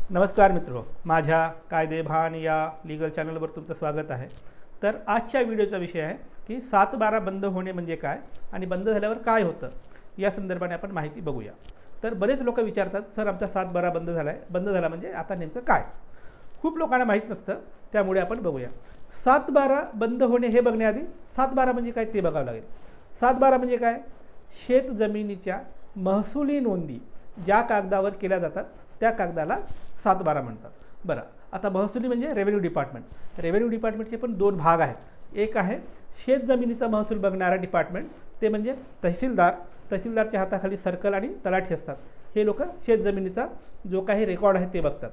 नमस्कार मित्रो, माझ्या कायदेभान या लीगल चॅनलवर तुमचं स्वागत आहे। तर आजच्या व्हिडिओचा विषय आहे की 7/12 बंद होणे म्हणजे काय आणि बंद झाल्यावर काय होतं या संदर्भाने आपण माहिती बघूया। तर बरेच लोक विचारतात, सर आमचा 7/12 बंद झाला आहे, बंद झाला म्हणजे आता नेमकं काय? खूप लोकांना माहीत नसतं, त्यामुळे आपण बघूया। 7/12 बंद होणे हे बघण्याआधी 7/12 म्हणजे काय ते बघावं लागेल। 7/12 म्हणजे काय? शेत जमिनीच्या महसुली नोंदी ज्या कागदावर केल्या जातात त्या कागदाला 7/12 म्हणतात। बरं, आता महसुली म्हणजे रेव्हेन्यू डिपार्टमेंट। रेव्हेन्यू डिपार्टमेंटचे पण दोन भाग आहेत। एक आहे शेत जमिनीचा महसूल बघणारा डिपार्टमेंट, ते म्हणजे तहसीलदार। तहसीलदारच्या हाताखाली सर्कल आणि तलाठी असतात। हे लोक शेत जमिनीचा जो काही रेकॉर्ड आहे ते बघतात।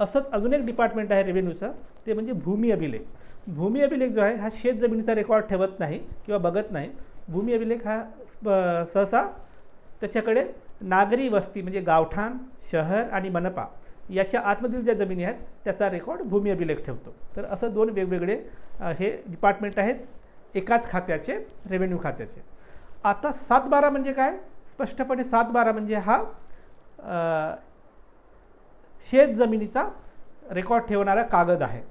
असंच अजून एक डिपार्टमेंट आहे रेव्हेन्यूचं, ते म्हणजे भूमी अभिलेख। भूमी अभिलेख जो आहे हा शेत जमिनीचा रेकॉर्ड ठेवत नाही किंवा बघत नाही। भूमी अभिलेख हा सहसा त्याच्याकडे नागरी वस्ती म्हणजे गावठाण, शहर आणि मनपा याच्या आतमधील ज्या जमिनी आहेत त्याचा रेकॉर्ड भूमी अभिलेख ठेवतो। तर असं दोन वेगवेगळे हे डिपार्टमेंट आहेत एकाच खात्याचे, रेव्हेन्यू खात्याचे। आता 7/12 म्हणजे काय? स्पष्टपणे 7/12 म्हणजे हा शेत जमिनीचा रेकॉर्ड ठेवणारा कागद आहे।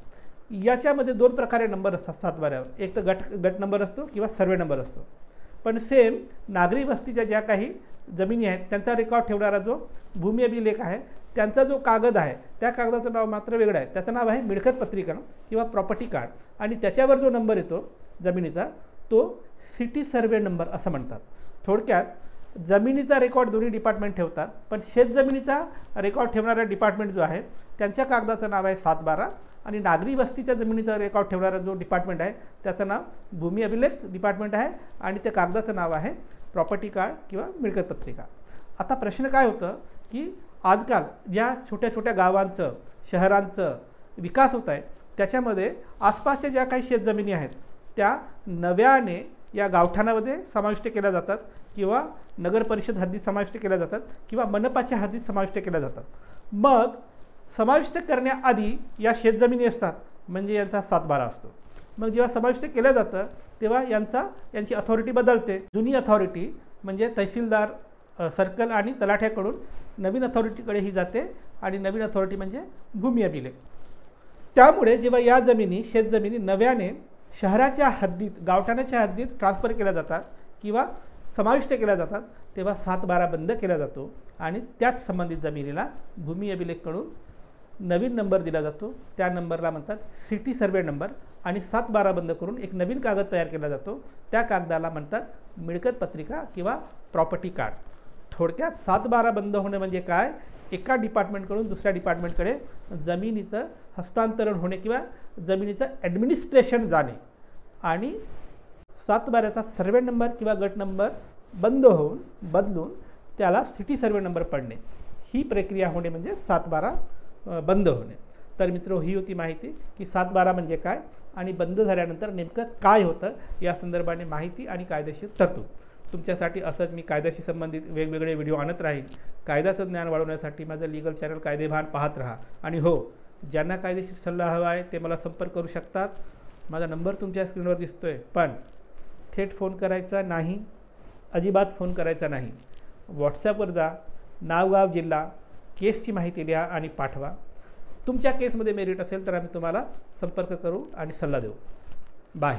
याच्यामध्ये दोन प्रकारे नंबर असतात 7/12। एक तर गट नंबर असतो किंवा सर्वे नंबर असतो। पण सेम नागरी वस्तीच्या ज्या काही जमिनी आहेत त्यांचा रेकॉर्ड ठेवणारा जो भूमी अभिलेख आहे त्यांचा जो कागद आहे त्या कागदाचं नाव मात्र वेगळं आहे। त्याचं नाव आहे मिळकत पत्रिका किंवा प्रॉपर्टी कार्ड, आणि त्याच्यावर जो नंबर येतो जमिनीचा तो सिटी सर्वे नंबर असं म्हणतात। थोडक्यात जमिनीचा रेकॉर्ड दोन्ही डिपार्टमेंट ठेवतात, पण शेत जमिनीचा रेकॉर्ड ठेवणारा डिपार्टमेंट जो आहे त्यांच्या कागदाचं नाव आहे 7/12, आणि नागरी वस्तीच्या जमिनीचा रेकॉर्ड ठेवणारा जो डिपार्टमेंट आहे त्याचं नाव भूमी अभिलेख डिपार्टमेंट आहे, आणि त्या कागदाचं नाव आहे प्रॉपर्टी कार्ड किंवा मिळकत पत्रिका। आता प्रश्न काय होतं की आजकाल ज्या छोट्या छोट्या गावांचं, शहरांचं विकास होत आहे त्याच्यामध्ये आसपासच्या ज्या काही शेतजमिनी आहेत त्या नव्याने या गावठाणामध्ये समाविष्ट केल्या जातात, किंवा नगर परिषद हद्दीत समाविष्ट केल्या जातात, किंवा मनपाच्या हद्दीत समाविष्ट केल्या जातात। मग समाविष्ट करण्याआधी या शेतजमिनी असतात म्हणजे यांचा 7/12 असतो। मग जेव्हा समाविष्ट केलं जातं तेव्हा यांची अथॉरिटी बदलते। जुनी अथॉरिटी म्हणजे तहसीलदार, सर्कल आणि तलाठ्याकडून नवीन अथॉरिटीकडे ही जाते, आणि नवीन अथॉरिटी म्हणजे भूमी अभिलेख। त्यामुळे जेव्हा या जमिनी, शेतजमिनी नव्याने शहराच्या हद्दीत, गावठाणाच्या हद्दीत ट्रान्सफर केल्या जातात किंवा समाविष्ट केल्या जातात तेव्हा 7/12 बंद केला जातो, आणि त्याच संबंधित जमिनीला भूमी अभिलेखकडून नवीन नंबर दिला जातो। त्या नंबरला म्हणतात सिटी सर्वे नंबर, आणि 7/12 बंद करून एक नवीन कागद तयार केला जातो। त्या कागदाला म्हणतात मिळकत पत्रिका किंवा प्रॉपर्टी कार्ड। थोडक्यात 7/12 बंद होणे म्हणजे काय? एका डिपार्टमेंटकडून दुसऱ्या डिपार्टमेंटकडे जमिनीचं हस्तांतरण होणे किंवा जमिनीचं ॲडमिनिस्ट्रेशन जाणे, आणि 7/12चा सर्वे नंबर किंवा गट नंबर बदलून त्याला सिटी सर्वे नंबर पडणे, ही प्रक्रिया होणे म्हणजे 7/12 बंद होणे। तर मित्रो, ही होती माहिती की 7/12 म्हणजे काय आणि बंद झाल्यानंतर नेमकं काय होतं या संदर्भाने माहिती आणि कायदेशीर तरतूद। तुमच्यासाठी असंच मी कायद्याशी संबंधित वेगवेगळे व्हिडिओ आणत राहीन। कायद्याचं ज्ञान वाढवण्यासाठी माझं लीगल चॅनल कायदेभान पाहत राहा, आणि हो, ज्यांना कायदेशीर सल्ला हवा आहे ते मला संपर्क करू शकतात। माझा नंबर तुमच्या स्क्रीनवर दिसतोय, पण थेट फोन करायचा नाही, अजिबात फोन करायचा नाही। व्हॉट्सॲपवर जा, नाव, गाव, जिल्हा, केसची माहिती लिहा आणि पाठवा। तुमच्या केसमध्ये मेरिट असेल तर आम्ही तुम्हाला संपर्क करू आणि सल्ला देऊ। बाय।